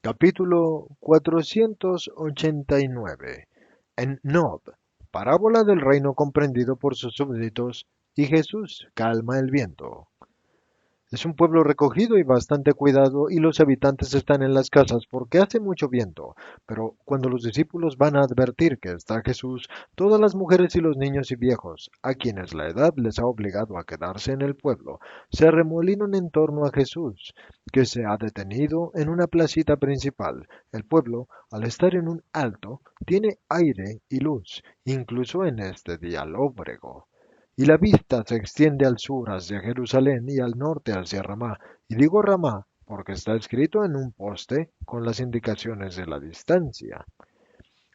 Capítulo 489. En Nob, parábola del reino comprendido por sus súbditos, y Jesús calma el viento. Es un pueblo recogido y bastante cuidado, y los habitantes están en las casas porque hace mucho viento. Pero cuando los discípulos van a advertir que está Jesús, todas las mujeres y los niños y viejos, a quienes la edad les ha obligado a quedarse en el pueblo, se arremolinan en torno a Jesús, que se ha detenido en una placita principal. El pueblo, al estar en un alto, tiene aire y luz, incluso en este día lóbrego. Y la vista se extiende al sur hacia Jerusalén y al norte hacia Ramá. Y digo Ramá porque está escrito en un poste con las indicaciones de la distancia.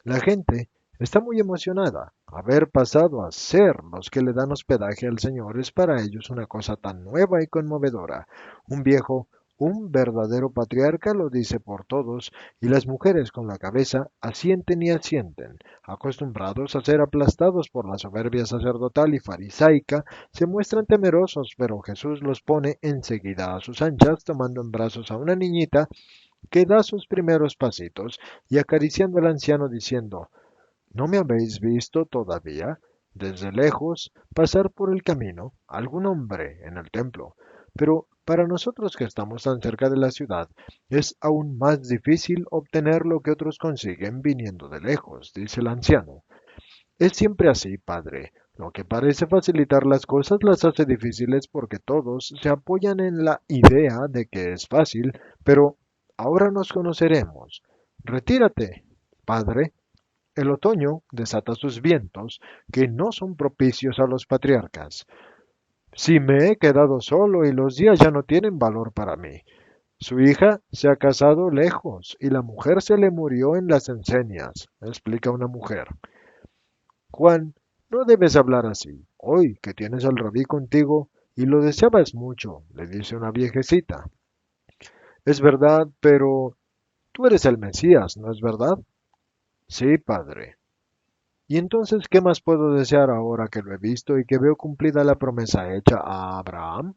La gente está muy emocionada. Haber pasado a ser los que le dan hospedaje al Señor es para ellos una cosa tan nueva y conmovedora. Un viejo, un verdadero patriarca lo dice por todos, y las mujeres con la cabeza asienten y asienten. Acostumbrados a ser aplastados por la soberbia sacerdotal y farisaica, se muestran temerosos, pero Jesús los pone enseguida a sus anchas, tomando en brazos a una niñita que da sus primeros pasitos y acariciando al anciano diciendo: ¿No me habéis visto todavía, desde lejos, pasar por el camino, algún hombre en el templo? Pero para nosotros que estamos tan cerca de la ciudad, es aún más difícil obtener lo que otros consiguen viniendo de lejos, dice el anciano. Es siempre así, padre. Lo que parece facilitar las cosas las hace difíciles porque todos se apoyan en la idea de que es fácil, pero ahora nos conoceremos. Retírate, padre. El otoño desata sus vientos, que no son propicios a los patriarcas. Si me he quedado solo y los días ya no tienen valor para mí. Su hija se ha casado lejos y la mujer se le murió en las enseñas, explica una mujer. Juan, no debes hablar así. Hoy que tienes al rabí contigo y lo deseabas mucho, le dice una viejecita. Es verdad, pero tú eres el Mesías, ¿no es verdad? Sí, padre. ¿Y entonces qué más puedo desear ahora que lo he visto y que veo cumplida la promesa hecha a Abraham?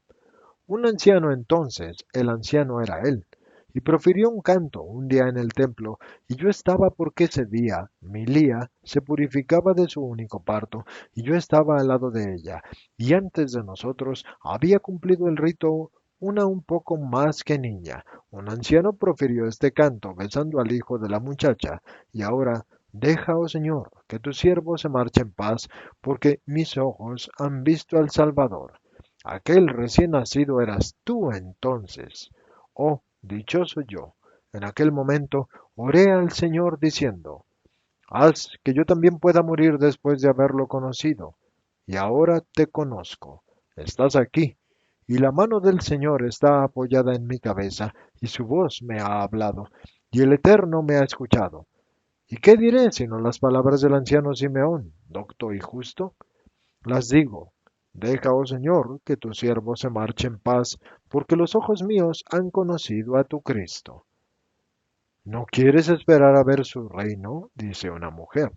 Un anciano entonces, el anciano era él, y profirió un canto un día en el templo, y yo estaba porque ese día Milía se purificaba de su único parto, y yo estaba al lado de ella, y antes de nosotros había cumplido el rito una un poco más que niña. Un anciano profirió este canto besando al hijo de la muchacha, y ahora deja, oh Señor, que tu siervo se marche en paz, porque mis ojos han visto al Salvador. Aquel recién nacido eras tú entonces. Oh, dichoso yo. En aquel momento oré al Señor diciendo: haz que yo también pueda morir después de haberlo conocido. Y ahora te conozco. Estás aquí, y la mano del Señor está apoyada en mi cabeza, y su voz me ha hablado, y el Eterno me ha escuchado. ¿Y qué diré sino las palabras del anciano Simeón, docto y justo? Las digo: deja, oh Señor, que tu siervo se marche en paz, porque los ojos míos han conocido a tu Cristo. ¿No quieres esperar a ver su reino? Dice una mujer.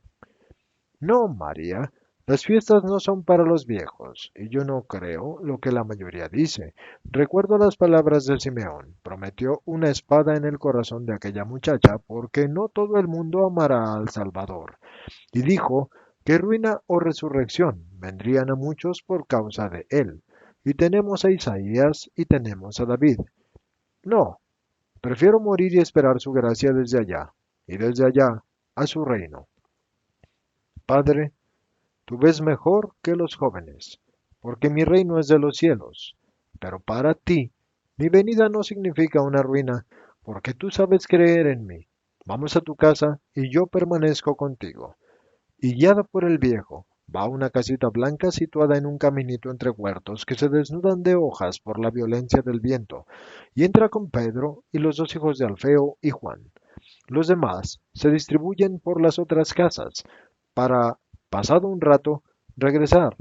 No, María, las fiestas no son para los viejos, y yo no creo lo que la mayoría dice. Recuerdo las palabras de Simeón. Prometió una espada en el corazón de aquella muchacha, porque no todo el mundo amará al Salvador. Y dijo que ruina o resurrección vendrían a muchos por causa de él. Y tenemos a Isaías y tenemos a David. No, prefiero morir y esperar su gracia desde allá, y desde allá a su reino. Padre, tú ves mejor que los jóvenes, porque mi reino es de los cielos. Pero para ti, mi venida no significa una ruina, porque tú sabes creer en mí. Vamos a tu casa y yo permanezco contigo. Y guiada por el viejo, va a una casita blanca situada en un caminito entre huertos que se desnudan de hojas por la violencia del viento, y entra con Pedro y los dos hijos de Alfeo y Juan. Los demás se distribuyen por las otras casas para, pasado un rato, regresar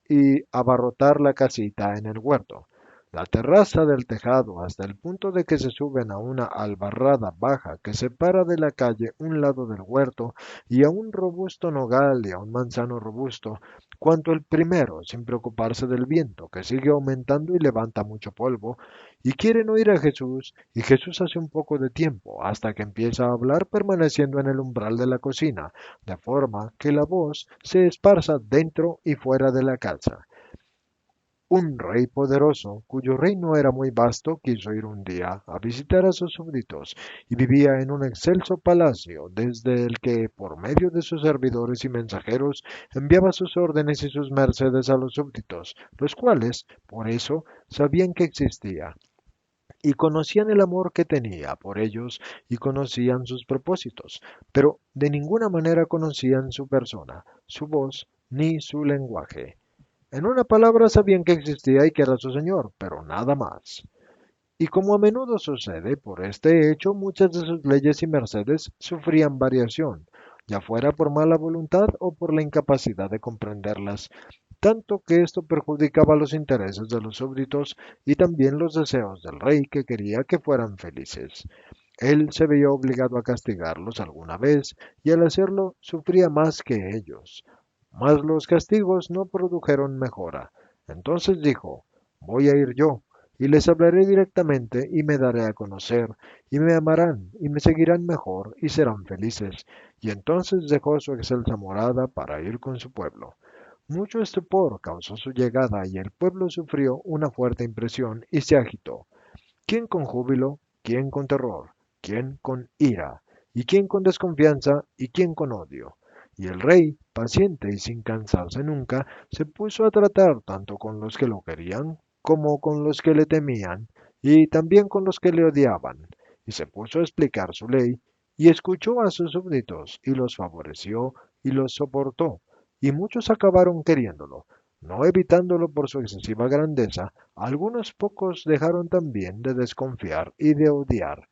y abarrotar la casita en el huerto. la terraza del tejado hasta el punto de que se suben a una albarrada baja que separa de la calle un lado del huerto y a un robusto nogal y a un manzano robusto, cuanto el primero, sin preocuparse del viento, que sigue aumentando y levanta mucho polvo, y quieren oír a Jesús, y Jesús hace un poco de tiempo, hasta que empieza a hablar permaneciendo en el umbral de la cocina, de forma que la voz se esparza dentro y fuera de la casa. Un rey poderoso, cuyo reino era muy vasto, quiso ir un día a visitar a sus súbditos, y vivía en un excelso palacio, desde el que, por medio de sus servidores y mensajeros, enviaba sus órdenes y sus mercedes a los súbditos, los cuales, por eso, sabían que existía, y conocían el amor que tenía por ellos, y conocían sus propósitos, pero de ninguna manera conocían su persona, su voz, ni su lenguaje. En una palabra sabían que existía y que era su Señor, pero nada más. Y como a menudo sucede, por este hecho muchas de sus leyes y mercedes sufrían variación, ya fuera por mala voluntad o por la incapacidad de comprenderlas, tanto que esto perjudicaba los intereses de los súbditos y también los deseos del rey que quería que fueran felices. Él se veía obligado a castigarlos alguna vez, y al hacerlo sufría más que ellos. Mas los castigos no produjeron mejora. Entonces dijo, voy a ir yo, y les hablaré directamente, y me daré a conocer, y me amarán, y me seguirán mejor, y serán felices. Y entonces dejó su excelsa morada para ir con su pueblo. Mucho estupor causó su llegada, y el pueblo sufrió una fuerte impresión, y se agitó. ¿Quién con júbilo? ¿Quién con terror? ¿Quién con ira? ¿Y quién con desconfianza? ¿Y quién con odio? Y el rey, paciente y sin cansarse nunca, se puso a tratar tanto con los que lo querían como con los que le temían, y también con los que le odiaban, y se puso a explicar su ley, y escuchó a sus súbditos, y los favoreció, y los soportó, y muchos acabaron queriéndolo, no evitándolo por su excesiva grandeza. Algunos pocos dejaron también de desconfiar y de odiar,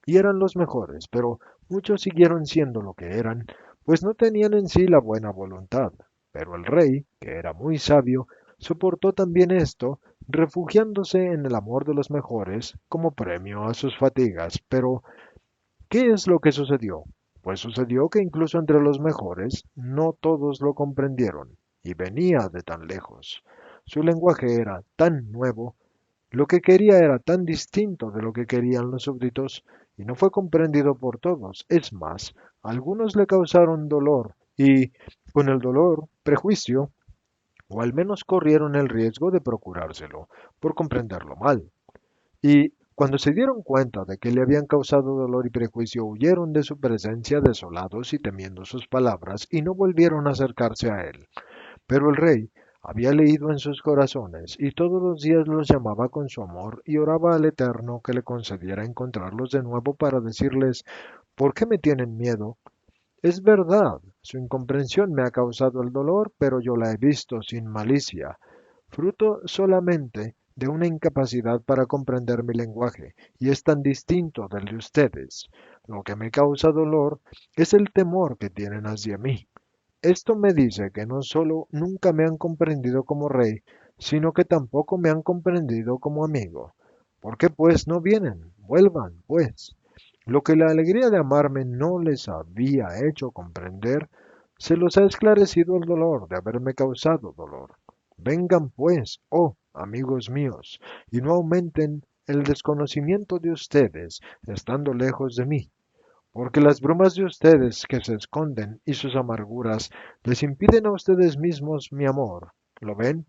y eran los mejores, pero muchos siguieron siendo lo que eran, pues no tenían en sí la buena voluntad. Pero el rey, que era muy sabio, soportó también esto, refugiándose en el amor de los mejores como premio a sus fatigas. Pero, ¿qué es lo que sucedió? Pues sucedió que incluso entre los mejores no todos lo comprendieron, y venía de tan lejos. Su lenguaje era tan nuevo, lo que quería era tan distinto de lo que querían los súbditos, y no fue comprendido por todos. Es más, algunos le causaron dolor, y con el dolor, prejuicio, o al menos corrieron el riesgo de procurárselo, por comprenderlo mal. Y cuando se dieron cuenta de que le habían causado dolor y prejuicio, huyeron de su presencia desolados y temiendo sus palabras, y no volvieron a acercarse a él. Pero el rey había leído en sus corazones, y todos los días los llamaba con su amor, y oraba al Eterno que le concediera encontrarlos de nuevo para decirles, ¿por qué me tienen miedo? Es verdad, su incomprensión me ha causado el dolor, pero yo la he visto sin malicia, fruto solamente de una incapacidad para comprender mi lenguaje, y es tan distinto del de ustedes. Lo que me causa dolor es el temor que tienen hacia mí. Esto me dice que no solo nunca me han comprendido como rey, sino que tampoco me han comprendido como amigo. ¿Por qué pues no vienen? Vuelvan, pues. Lo que la alegría de amarme no les había hecho comprender, se los ha esclarecido el dolor de haberme causado dolor. Vengan, pues, oh amigos míos, y no aumenten el desconocimiento de ustedes, estando lejos de mí, porque las bromas de ustedes que se esconden y sus amarguras les impiden a ustedes mismos mi amor. ¿Lo ven?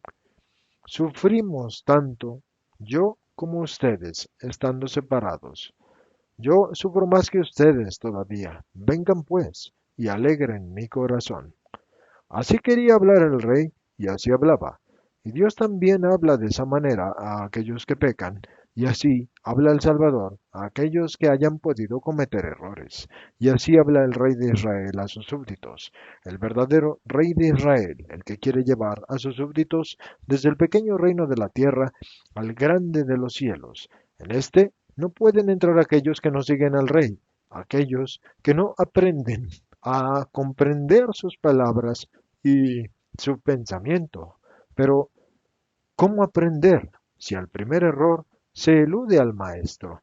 Sufrimos tanto, yo como ustedes, estando separados. Yo sufro más que ustedes todavía. Vengan pues y alegren mi corazón. Así quería hablar el rey, y así hablaba. Y Dios también habla de esa manera a aquellos que pecan, y así habla el Salvador a aquellos que hayan podido cometer errores. Y así habla el rey de Israel a sus súbditos, el verdadero rey de Israel, el que quiere llevar a sus súbditos desde el pequeño reino de la tierra al grande de los cielos. En este no pueden entrar aquellos que no siguen al rey, aquellos que no aprenden a comprender sus palabras y su pensamiento. Pero, ¿cómo aprender? si al primer error se elude al maestro.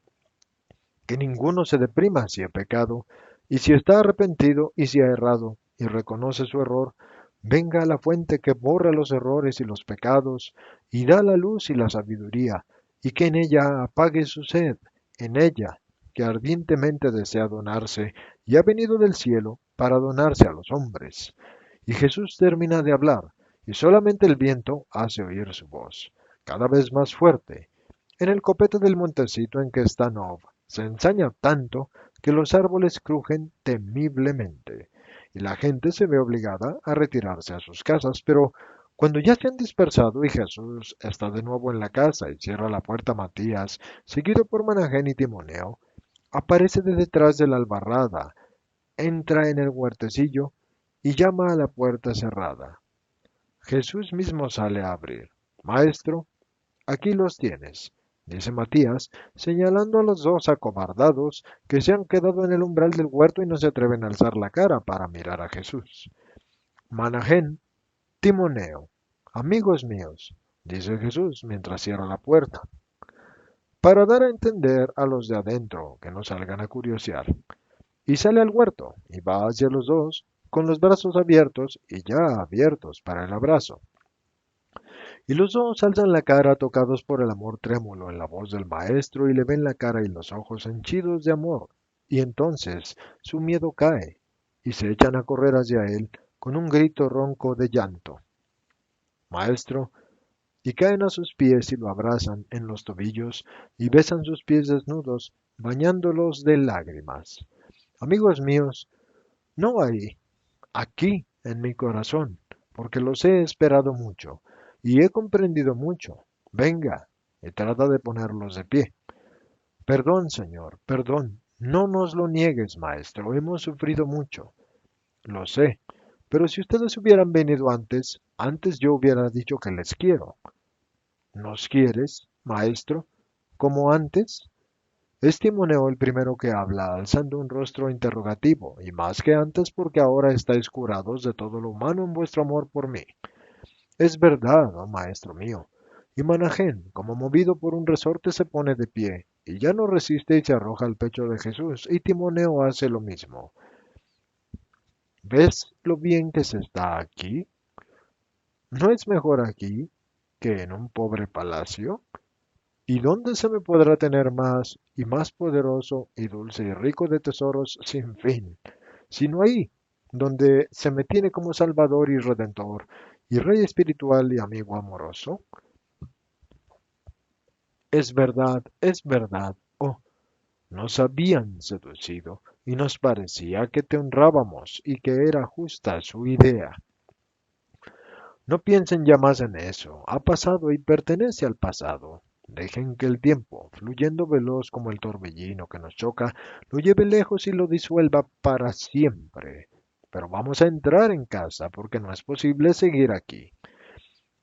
Que ninguno se deprima si ha pecado, y si está arrepentido y si ha errado y reconoce su error, venga a la fuente que borra los errores y los pecados, y da la luz y la sabiduría, y que en ella apague su sed, en ella, que ardientemente desea donarse, y ha venido del cielo para donarse a los hombres. Y Jesús termina de hablar, y solamente el viento hace oír su voz, cada vez más fuerte. En el copete del montecito en que está Nob, se ensaña tanto que los árboles crujen temiblemente, y la gente se ve obligada a retirarse a sus casas, pero cuando ya se han dispersado y Jesús está de nuevo en la casa y cierra la puerta a Matías, seguido por Managén y Timoneo, aparece de detrás de la albarrada, entra en el huertecillo y llama a la puerta cerrada. Jesús mismo sale a abrir. Maestro, aquí los tienes, dice Matías, señalando a los dos acobardados que se han quedado en el umbral del huerto y no se atreven a alzar la cara para mirar a Jesús. Managén, Timoneo, amigos míos, dice Jesús mientras cierra la puerta, para dar a entender a los de adentro que no salgan a curiosear. Y sale al huerto y va hacia los dos con los brazos abiertos y ya abiertos para el abrazo. Y los dos alzan la cara tocados por el amor trémulo en la voz del maestro y le ven la cara y los ojos henchidos de amor. Y entonces su miedo cae y se echan a correr hacia él con un grito ronco de llanto. Maestro, y caen a sus pies y lo abrazan en los tobillos y besan sus pies desnudos, bañándolos de lágrimas. Amigos míos, no ahí, aquí, en mi corazón, porque los he esperado mucho y he comprendido mucho. Venga, y trata de ponerlos de pie. Perdón, Señor, perdón. No nos lo niegues, maestro. Hemos sufrido mucho. Lo sé. Pero si ustedes hubieran venido antes, antes yo hubiera dicho que les quiero. ¿Nos quieres, maestro? ¿Como antes? Es Timoneo el primero que habla, alzando un rostro interrogativo, y más que antes porque ahora estáis curados de todo lo humano en vuestro amor por mí. Es verdad, oh maestro mío. Y Managén, como movido por un resorte, se pone de pie, y ya no resiste y se arroja al pecho de Jesús, y Timoneo hace lo mismo. ¿Ves lo bien que se está aquí? ¿No es mejor aquí que en un pobre palacio? ¿Y dónde se me podrá tener más y más poderoso y dulce y rico de tesoros sin fin, sino ahí, donde se me tiene como Salvador y Redentor, y Rey espiritual y amigo amoroso? Es verdad, oh, nos habían seducido, y nos parecía que te honrábamos y que era justa su idea. No piensen ya más en eso, ha pasado y pertenece al pasado. Dejen que el tiempo, fluyendo veloz como el torbellino que nos choca, lo lleve lejos y lo disuelva para siempre. Pero vamos a entrar en casa porque no es posible seguir aquí.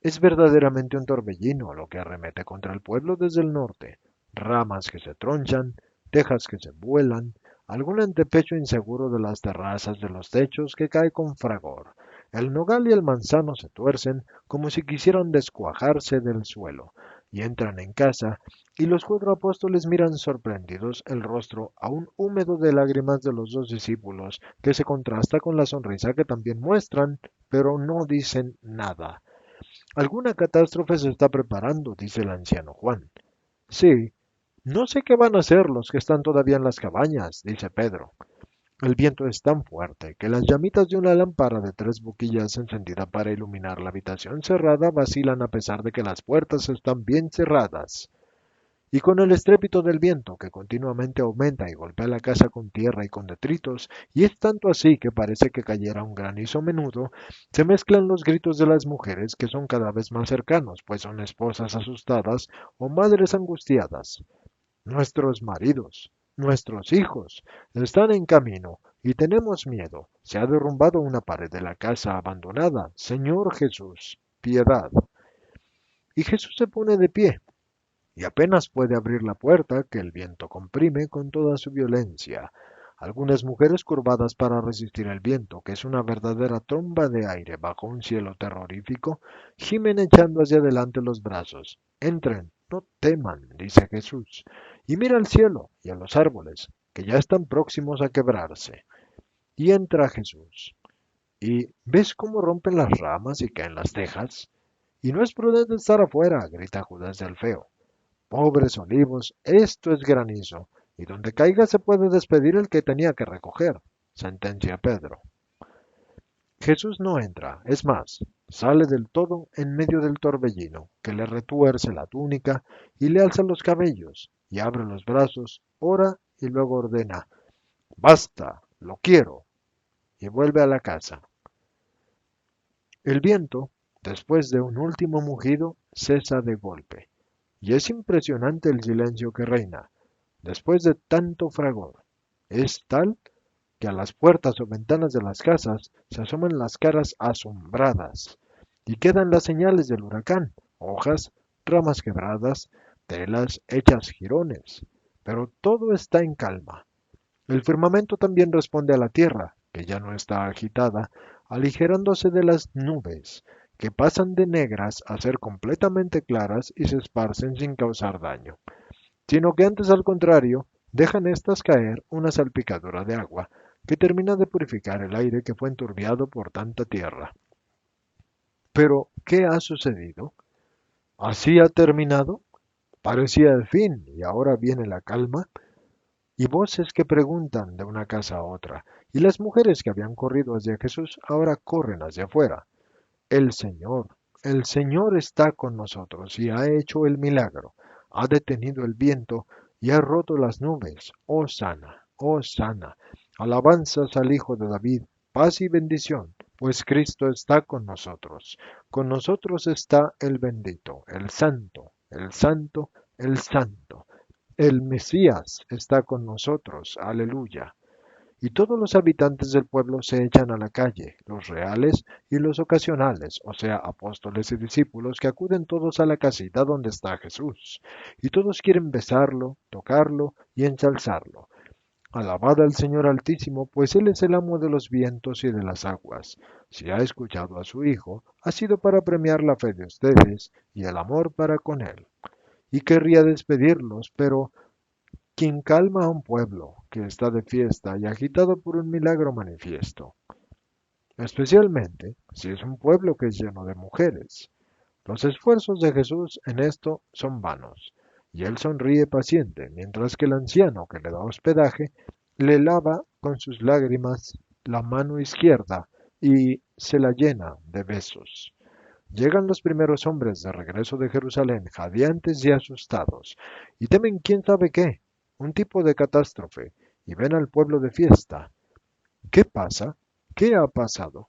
Es verdaderamente un torbellino lo que arremete contra el pueblo desde el norte. Ramas que se tronchan, tejas que se vuelan, algún antepecho inseguro de las terrazas de los techos que cae con fragor. El nogal y el manzano se tuercen como si quisieran descuajarse del suelo, y entran en casa, y los 4 apóstoles miran sorprendidos el rostro aún húmedo de lágrimas de los 2 discípulos, que se contrasta con la sonrisa que también muestran, pero no dicen nada. Alguna catástrofe se está preparando, dice el anciano Juan. Sí, no sé qué van a hacer los que están todavía en las cabañas, dice Pedro. El viento es tan fuerte que las llamitas de una lámpara de 3 boquillas encendida para iluminar la habitación cerrada vacilan a pesar de que las puertas están bien cerradas. Y con el estrépito del viento, que continuamente aumenta y golpea la casa con tierra y con detritos, y es tanto así que parece que cayera un granizo menudo, se mezclan los gritos de las mujeres que son cada vez más cercanos, pues son esposas asustadas o madres angustiadas. Nuestros maridos, nuestros hijos, están en camino y tenemos miedo. Se ha derrumbado una pared de la casa abandonada. Señor Jesús, piedad. Y Jesús se pone de pie y apenas puede abrir la puerta que el viento comprime con toda su violencia. Algunas mujeres curvadas para resistir el viento, que es una verdadera tromba de aire bajo un cielo terrorífico, gimen echando hacia adelante los brazos. Entren, no teman, dice Jesús, y mira al cielo y a los árboles, que ya están próximos a quebrarse. Y entra Jesús. ¿Y ves cómo rompen las ramas y caen las tejas? Y no es prudente estar afuera, grita Judas de Alfeo. Pobres olivos, esto es granizo, y donde caiga se puede despedir el que tenía que recoger, sentencia Pedro. Jesús no entra, es más, sale del todo en medio del torbellino, que le retuerce la túnica y le alza los cabellos, y abre los brazos, ora y luego ordena, basta, lo quiero, y vuelve a la casa. El viento, después de un último mugido, cesa de golpe, y es impresionante el silencio que reina, después de tanto fragor. Es tal que a las puertas o ventanas de las casas se asoman las caras asombradas, y quedan las señales del huracán, hojas, ramas quebradas, telas hechas jirones. Pero todo está en calma. El firmamento también responde a la tierra, que ya no está agitada, aligerándose de las nubes, que pasan de negras a ser completamente claras y se esparcen sin causar daño, sino que antes al contrario, dejan éstas caer una salpicadura de agua que termina de purificar el aire que fue enturbiado por tanta tierra. Pero, ¿qué ha sucedido? ¿Así ha terminado? Parecía el fin, y ahora viene la calma, y voces que preguntan de una casa a otra, y las mujeres que habían corrido hacia Jesús ahora corren hacia afuera. El Señor, el Señor está con nosotros y ha hecho el milagro, ha detenido el viento y ha roto las nubes. Oh sana, oh sana. Alabanzas al Hijo de David, paz y bendición, pues Cristo está con nosotros. Con nosotros está el bendito, el santo, el santo, el santo. El Mesías está con nosotros. Aleluya. Y todos los habitantes del pueblo se echan a la calle, los reales y los ocasionales, o sea, apóstoles y discípulos, que acuden todos a la casita donde está Jesús, y todos quieren besarlo, tocarlo y ensalzarlo. Alabad al Señor Altísimo, pues Él es el amo de los vientos y de las aguas. Si ha escuchado a su Hijo, ha sido para premiar la fe de ustedes y el amor para con Él. Y querría despedirlos, pero quien calma a un pueblo que está de fiesta y agitado por un milagro manifiesto, especialmente si es un pueblo que es lleno de mujeres. Los esfuerzos de Jesús en esto son vanos, y él sonríe paciente, mientras que el anciano que le da hospedaje le lava con sus lágrimas la mano izquierda y se la llena de besos. Llegan los primeros hombres de regreso de Jerusalén, jadeantes y asustados, y temen quién sabe qué, un tipo de catástrofe, y ven al pueblo de fiesta. ¿Qué pasa? ¿Qué ha pasado?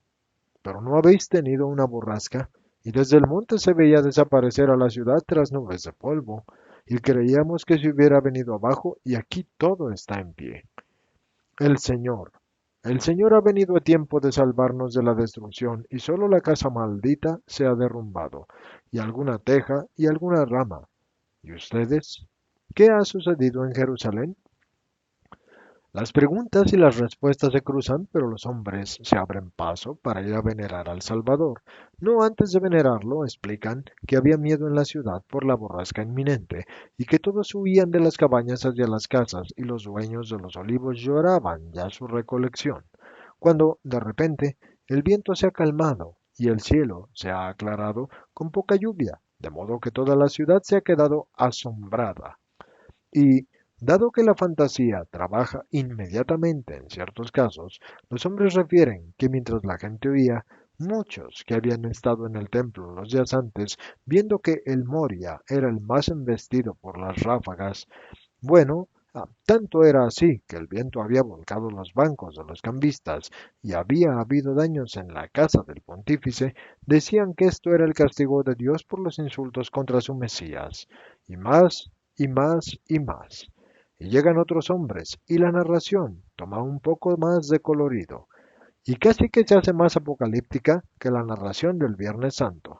Pero no habéis tenido una borrasca, y desde el monte se veía desaparecer a la ciudad tras nubes de polvo, y creíamos que se hubiera venido abajo, y aquí todo está en pie. El Señor, el Señor ha venido a tiempo de salvarnos de la destrucción, y solo la casa maldita se ha derrumbado, y alguna teja y alguna rama. ¿Y ustedes? ¿Qué ha sucedido en Jerusalén? Las preguntas y las respuestas se cruzan, pero los hombres se abren paso para ir a venerar al Salvador. No antes de venerarlo, explican que había miedo en la ciudad por la borrasca inminente y que todos huían de las cabañas hacia las casas y los dueños de los olivos lloraban ya su recolección. Cuando, de repente, el viento se ha calmado y el cielo se ha aclarado con poca lluvia, de modo que toda la ciudad se ha quedado asombrada. Y, dado que la fantasía trabaja inmediatamente en ciertos casos, los hombres refieren que mientras la gente oía, muchos que habían estado en el templo los días antes, viendo que el Moria era el más embestido por las ráfagas, bueno, tanto era así que el viento había volcado los bancos de los cambistas y había habido daños en la casa del pontífice, decían que esto era el castigo de Dios por los insultos contra su Mesías, y más, y más, y más. Y llegan otros hombres, y la narración toma un poco más de colorido, y casi que se hace más apocalíptica que la narración del Viernes Santo.